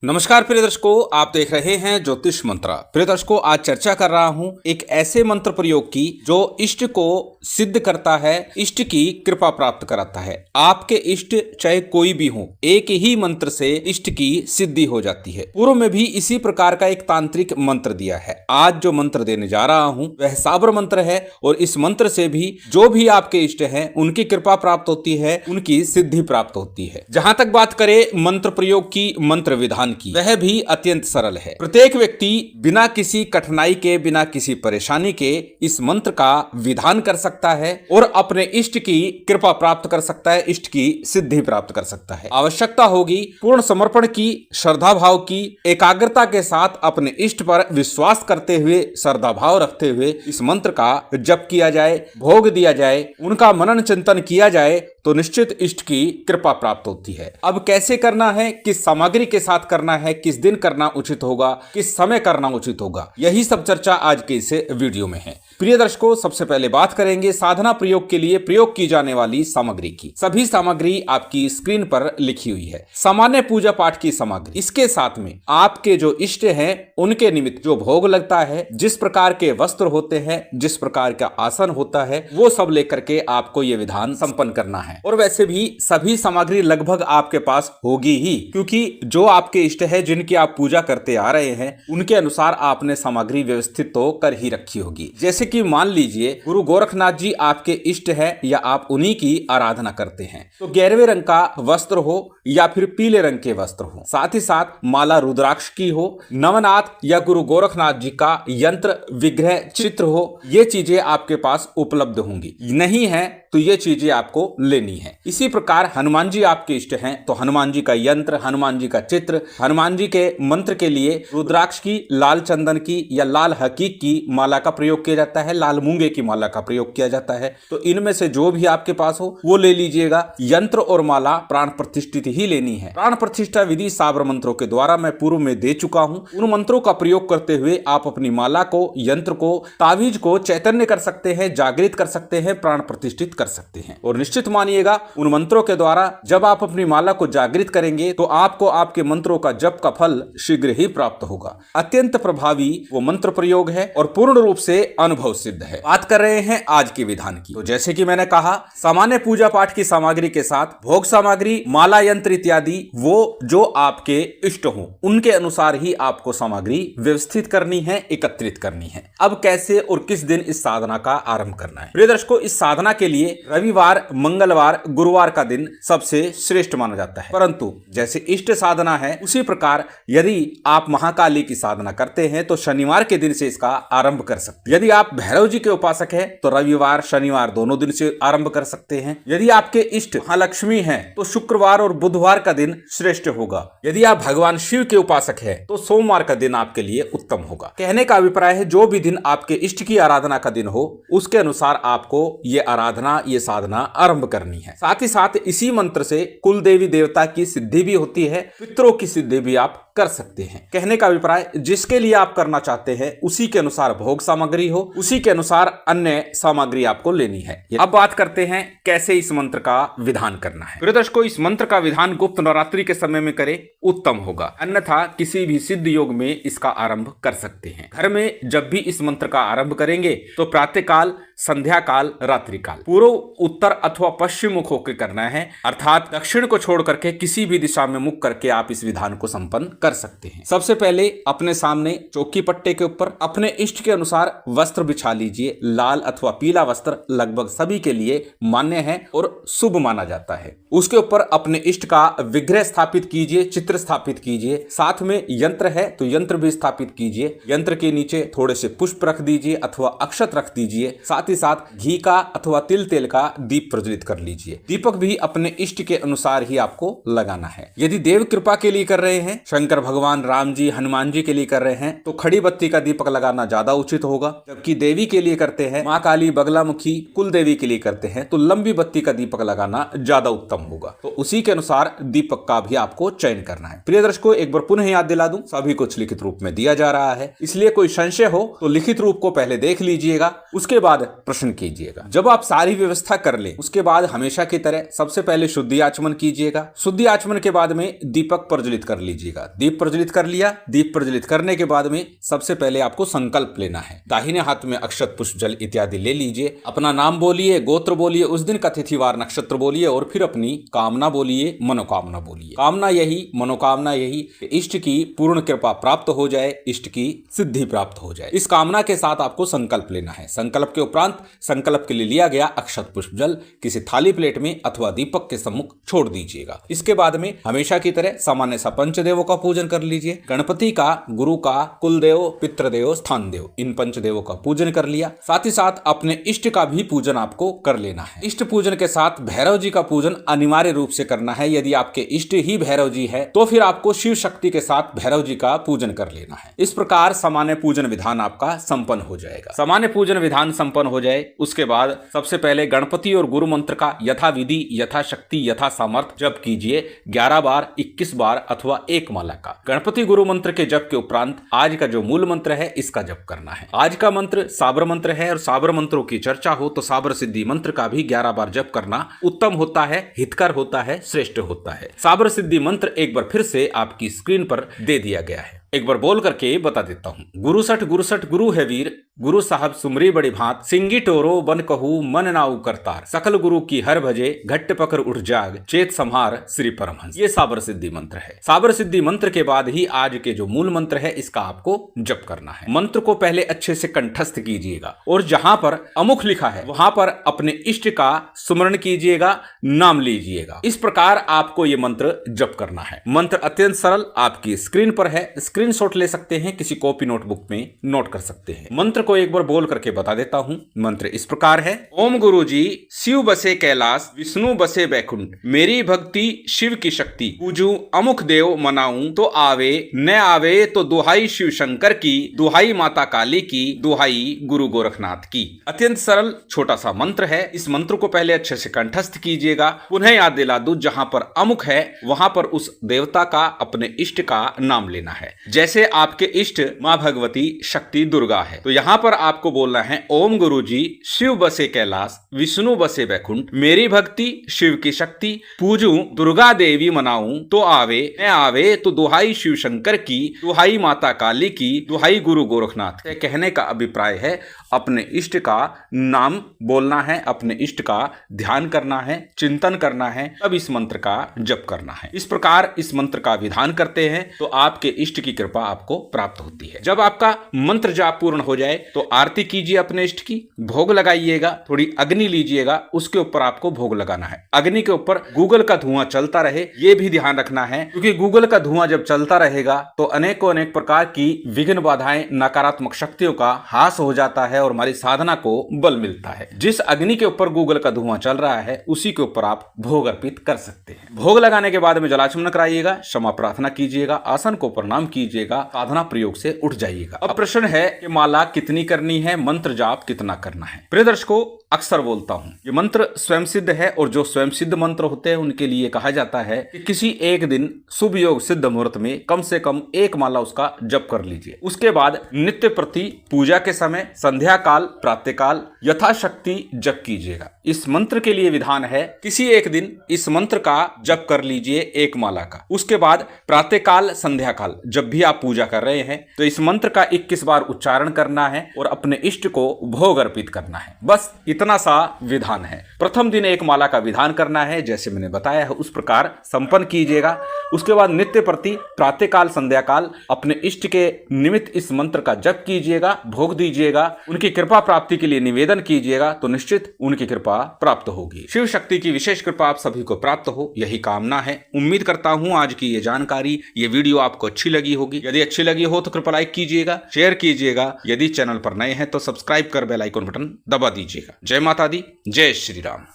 नमस्कार प्रिय दर्शकों, आप देख रहे हैं ज्योतिष मंत्र। प्रिय दर्शकों, आज चर्चा कर रहा हूं एक ऐसे मंत्र प्रयोग की जो इष्ट को सिद्ध करता है, इष्ट की कृपा प्राप्त कराता है। आपके इष्ट चाहे कोई भी हो, एक ही मंत्र से इष्ट की सिद्धि हो जाती है। पूर्व में भी इसी प्रकार का एक तांत्रिक मंत्र दिया है। आज जो मंत्र देने जा रहा हूं वह साबर मंत्र है और इस मंत्र से भी जो भी आपके इष्ट हैं उनकी कृपा प्राप्त होती है, उनकी सिद्धि प्राप्त होती है। जहां तक बात करें मंत्र प्रयोग की, मंत्र विधान की, वह भी अत्यंत सरल है। प्रत्येक व्यक्ति बिना किसी कठिनाई के, बिना किसी परेशानी के इस मंत्र का विधान कर सकता है और अपने इष्ट की कृपा प्राप्त कर सकता है, इष्ट की सिद्धि प्राप्त कर सकता है। आवश्यकता होगी पूर्ण समर्पण की, श्रद्धा भाव की, एकाग्रता के साथ अपने इष्ट पर विश्वास करते हुए, श्रद्धा भाव रखते हुए इस मंत्र का जप किया जाए, भोग दिया जाए, उनका मनन चिंतन किया जाए तो निश्चित इष्ट की कृपा प्राप्त होती है। अब कैसे करना है, किस सामग्री के साथ करना है, किस दिन करना उचित होगा, किस समय करना उचित होगा, यही सब चर्चा आज के इस वीडियो में है। प्रिय दर्शकों, सबसे पहले बात करेंगे साधना प्रयोग के लिए प्रयोग की जाने वाली सामग्री की। सभी सामग्री आपकी स्क्रीन पर लिखी हुई है। सामान्य पूजा पाठ की सामग्री, इसके साथ में आपके जो इष्ट हैं उनके निमित्त जो भोग लगता है, जिस प्रकार के वस्त्र होते हैं, जिस प्रकार का आसन होता है, वो सब लेकर के आपको ये विधान संपन्न करना है। और वैसे भी सभी सामग्री लगभग आपके पास होगी ही, क्योंकि जो आपके इष्ट है, जिनकी आप पूजा करते आ रहे हैं, उनके अनुसार आपने सामग्री व्यवस्थित तो कर ही रखी होगी। जैसे कि मान लीजिए गुरु गोरखनाथ जी आपके इष्ट है या आप उन्हीं की आराधना करते हैं, तो गेरुए रंग का वस्त्र हो या फिर पीले रंग के वस्त्र हो, साथ ही साथ माला रुद्राक्ष की हो, नवनाथ या गुरु गोरखनाथ जी का यंत्र विग्रह चित्र हो, ये चीजें आपके पास उपलब्ध होंगी। नहीं है तो ये चीजें आपको लेनी है। इसी प्रकार हनुमान जी आपके इष्ट हैं तो हनुमान जी का यंत्र, हनुमान जी का चित्र, हनुमान जी के मंत्र के लिए रुद्राक्ष की, लाल चंदन की या लाल हकीक की माला का प्रयोग किया जाता है, लाल मूंगे की माला का प्रयोग किया जाता है। तो इनमें से जो भी आपके पास हो वो ले लीजिएगा। यंत्र और माला प्राण प्रतिष्ठित ही लेनी है। प्राण प्रतिष्ठा विधि साबर मंत्रों के द्वारा मैं पूर्व में दे चुका हूं। उन मंत्रों का प्रयोग करते हुए आप अपनी माला को, यंत्र को, तावीज को चैतन्य कर सकते हैं, जागृत कर सकते हैं, प्राण प्रतिष्ठित कर सकते हैं। और निश्चित मानिएगा उन मंत्रों के द्वारा जब आप अपनी माला को जागृत करेंगे तो आपको आपके मंत्रों का जप का फल शीघ्र ही प्राप्त होगा। अत्यंत प्रभावी वो मंत्र प्रयोग है और पूर्ण रूप से अनुभव सिद्ध है। बात कर रहे हैं आज के विधान की। तो जैसे कि मैंने कहा, सामान्य पूजा पाठ की सामग्री के साथ भोग सामग्री, माला, यंत्र इत्यादि वो जो आपके इष्ट हो उनके अनुसार ही आपको सामग्री व्यवस्थित करनी है, एकत्रित करनी है। अब कैसे और किस दिन इस साधना का आरंभ करना है? प्रिय दर्शकों, इस साधना के लिए रविवार, मंगलवार, गुरुवार का दिन सबसे श्रेष्ठ माना जाता है। परंतु जैसे इष्ट साधना है उसी प्रकार यदि आप महाकाली की साधना करते हैं तो शनिवार के दिन से इसका आरंभ कर सकते हैं। यदि आप भैरव जी के उपासक हैं तो रविवार, शनिवार दोनों दिन से आरंभ कर सकते हैं। यदि आपके इष्ट महालक्ष्मी हैं तो शुक्रवार और बुधवार का दिन श्रेष्ठ होगा। यदि आप भगवान शिव के उपासक हैं तो सोमवार का दिन आपके लिए उत्तम होगा। कहने का अभिप्राय है जो भी दिन आपके इष्ट की आराधना का दिन हो उसके अनुसार आपको ये आराधना, ये साधना आरंभ करनी है। साथ ही साथ इसी मंत्र से कुल देवी देवता की सिद्धि भी होती है, पितरों की सिद्धि भी आप कर सकते हैं। कहने का अभिप्राय जिसके लिए आप करना चाहते हैं उसी के अनुसार भोग सामग्री हो, उसी के अनुसार अन्य सामग्री आपको लेनी है। अब बात करते हैं कैसे इस मंत्र का विधान करना है। प्रिय दर्शकों, इस मंत्र का विधान गुप्त नवरात्रि के समय में करें उत्तम होगा, अन्यथा किसी भी सिद्ध योग में इसका आरंभ कर सकते हैं। घर में जब भी इस मंत्र का आरंभ करेंगे तो प्रातः काल, संध्या काल, रात्रि काल, पूर्व, उत्तर अथवा पश्चिम मुख होकर करना है, अर्थात दक्षिण को छोड़ करके किसी भी दिशा में मुख करके आप इस विधान को संपन्न कर सकते हैं। सबसे पहले अपने सामने चौकी पट्टे के ऊपर अपने इष्ट के अनुसार वस्त्र बिछा लीजिए। लाल अथवा पीला वस्त्र लगभग सभी के लिए मान्य है और शुभ माना जाता है। उसके ऊपर अपने इष्ट का विग्रह स्थापित कीजिए, चित्र स्थापित कीजिए। साथ में यंत्र है तो यंत्र भी स्थापित कीजिए। यंत्र के नीचे थोड़े से पुष्प रख दीजिए अथवा अक्षत रख दीजिए। साथ ही साथ घी का अथवा तिल तेल का दीप प्रज्वलित कर लीजिए। दीपक भी अपने इष्ट के अनुसार ही आपको लगाना है। यदि देव कृपा के लिए कर रहे हैं, शंकर भगवान, राम जी, हनुमान जी के लिए कर रहे हैं तो खड़ी बत्ती का दीपक लगाना ज्यादा उचित होगा। जबकि देवी के लिए करते हैं, माँ काली, बगलामुखी, कुल देवी के लिए करते हैं तो लंबी बत्ती का दीपक लगाना ज्यादा उत्तम होगा। तो उसी के अनुसार दीपक का भी आपको चयन करना है। प्रिय दर्शकों, एक बार पुनः याद दिला दूं, सभी कुछ लिखित रूप में दिया जा रहा है, इसलिए कोई संशय हो तो लिखित रूप को पहले देख लीजिएगा। उसके बाद प्रश्न कीजिएगा। जब आप सारी व्यवस्था कर ले उसके बाद हमेशा की तरह सबसे पहले शुद्धि आचमन कीजिएगा। शुद्धि आचमन के बाद में दीपक प्रज्वलित कर लीजिएगा। दीप प्रज्वलित कर लिया। दीप प्रज्वलित करने के बाद में सबसे पहले आपको संकल्प लेना है। दाहिने हाथ में अक्षत पुष्प जल इत्यादि ले लीजिए। अपना नाम बोलिए, गोत्र बोलिए, उस दिन का तिथिवार नक्षत्र बोलिए और फिर अपनी कामना बोलिए, मनोकामना बोलिए। कामना यही, मनोकामना यही कि इष्ट की पूर्ण कृपा प्राप्त हो जाए, इष्ट की सिद्धि प्राप्त हो जाए। इस कामना के साथ आपको संकल्प लेना है। संकल्प के उपरांत संकल्प के लिए लिया गया अक्षत पुष्प जल किसी थाली प्लेट में अथवा दीपक के सम्मुख छोड़ दीजिएगा। इसके बाद में हमेशा की तरह सामान्य सा पंचदेवों का पूजन कर लीजिए। गणपति का, गुरु का, कुलदेव, पितृदेव, स्थान देव, इन पंचदेवों का पूजन कर लिया। साथ ही साथ अपने इष्ट का भी पूजन आपको कर लेना है। इष्ट पूजन के साथ भैरव जी का पूजन अनिवार्य रूप से करना है। यदि आपके इष्ट ही भैरव जी है तो फिर आपको शिव शक्ति के साथ भैरव जी का पूजन कर लेना है। इस प्रकार सामान्य पूजन विधान आपका संपन्न हो जाएगा। सामान्य पूजन विधान संपन्न हो जाए उसके बाद सबसे पहले गणपति और गुरु मंत्र का यथा विधि, यथा शक्ति, यथा सामर्थ्य जप कीजिए 11 बार, 21 बार अथवा एक माला का। गणपति गुरु मंत्र के जप के उपरांत आज का जो मूल मंत्र है इसका जप करना है। आज का मंत्र साबर मंत्र है और साबर मंत्रों की चर्चा हो तो साबर सिद्धि मंत्र का भी 11 बार जप करना उत्तम होता है, हितकर होता है, श्रेष्ठ होता है। साबर सिद्धि मंत्र एक बार फिर से आपकी स्क्रीन पर दे दिया गया है। एक बार बोल करके बता देता हूं। गुरुसठ गुरु है वीर, गुरु साहब सुमरी बड़ी भांत, सिंगी टोरो बन कहू मन नाऊ करतार, सकल गुरु की हर भजे घट्ट पकर उठ जाग, चेत संहार श्री परमहंस। ये साबर सिद्धि मंत्र है। साबर सिद्धि मंत्र के बाद ही आज के जो मूल मंत्र है इसका आपको जप करना है। मंत्र को पहले अच्छे से कंठस्थ कीजिएगा और जहां पर अमुख लिखा है वहां पर अपने इष्ट का सुमरण कीजिएगा, नाम लीजिएगा। इस प्रकार आपको ये मंत्र जप करना है। मंत्र अत्यंत सरल आपकी स्क्रीन पर है। स्क्रीनशॉट ले सकते हैं, किसी कॉपी नोटबुक में नोट कर सकते हैं। मंत्र को एक बार बोल करके बता देता हूं। मंत्र इस प्रकार है। ओम गुरु जी शिव बसे कैलाश, विष्णु बसे बैकुंठ, मेरी भक्ति शिव की शक्ति, पूजू अमुख देव मनाऊं तो आवे, न आवे तो दुहाई शिव शंकर की, दुहाई माता काली की, दुहाई गुरु गोरखनाथ की। अत्यंत सरल छोटा सा मंत्र है। इस मंत्र को पहले अच्छे से कंठस्थ कीजिएगा। पुनः याद दिला दूं, जहां पर अमुख है वहां पर उस देवता का, अपने इष्ट का नाम लेना है। जैसे आपके इष्ट मां भगवती शक्ति दुर्गा है तो यहां पर आपको बोलना है ओम गुरु जी शिव बसे कैलाश, विष्णु बसे बैकुंठ, मेरी भक्ति शिव की शक्ति, पूजू दुर्गा देवी मनाऊं तो आवे, न आवे तो दुहाई शिव शंकर की, दुहाई माता काली की, दुहाई गुरु गोरखनाथ। कहने का अभिप्राय है अपने इष्ट का नाम बोलना है, अपने इष्ट का ध्यान करना है, चिंतन करना है, तब इस मंत्र का जप करना है। इस प्रकार इस मंत्र का विधान करते हैं तो आपके इष्ट की कृपा आपको प्राप्त होती है। जब आपका मंत्र जाप पूर्ण हो जाए तो आरती कीजिए अपने इष्ट की, भोग लगाइएगा, थोड़ी अग्नि लीजिएगा, उसके ऊपर आपको भोग लगाना है। अग्नि के ऊपर गूगल का धुआं चलता रहे ये भी ध्यान रखना है, क्योंकि गूगल का धुआं जब चलता रहेगा तो अनेकों अनेक प्रकार की विघ्न बाधाएं, नकारात्मक शक्तियों का हास हो जाता है और हमारी साधना को बल मिलता है। जिस अग्नि के ऊपर गूगल का धुआं चल रहा है उसी के ऊपर आप भोग अर्पित कर सकते हैं। भोग लगाने के बाद में जलाचमन कराइएगा, क्षमा प्रार्थना कीजिएगा, आसन को प्रणाम कीजिएगा, साधना प्रयोग से उठ जाइएगा। अब प्रश्न है कि माला कितनी करनी है, मंत्र जाप कितना करना है। प्रिय दर्शकों, अक्सर बोलता हूं ये मंत्र स्वयं सिद्ध है और जो स्वयं सिद्ध मंत्र होते हैं उनके लिए कहा जाता है कि किसी एक दिन शुभ योग सिद्ध मुहूर्त में कम से कम एक माला उसका जप कर लीजिए। उसके बाद नित्य प्रति पूजा के समय, संध्या काल, प्रातः काल यथाशक्ति जप कीजिएगा। इस मंत्र के लिए विधान है किसी एक दिन इस मंत्र का जप कर लीजिए एक माला का। उसके बाद प्रातः काल, संध्या काल जब भी आप पूजा कर रहे हैं तो इस मंत्र का 21 बार उच्चारण करना है और अपने इष्ट को भोग अर्पित करना है। बस इतना सा विधान है। प्रथम दिन एक माला का विधान करना है, जैसे मैंने बताया है उस प्रकार संपन्न कीजिएगा। उसके बाद नित्य प्रति प्रातः काल, संध्या काल अपने इष्ट के निमित्त इस मंत्र का जप कीजिएगा, भोग दीजिएगा, उनकी कृपा प्राप्ति के लिए निवेदन कीजिएगा तो निश्चित उनकी कृपा प्राप्त होगी। शिव शक्ति की विशेष कृपा आप सभी को प्राप्त हो, यही कामना है। उम्मीद करता हूं आज की ये जानकारी, ये वीडियो आपको अच्छी लगी होगी। यदि अच्छी लगी हो तो कृपया लाइक कीजिएगा, शेयर कीजिएगा। यदि चैनल पर नए हैं तो सब्सक्राइब कर बेल आइकन बटन दबा दीजिएगा। जय माता दी, जय श्री राम।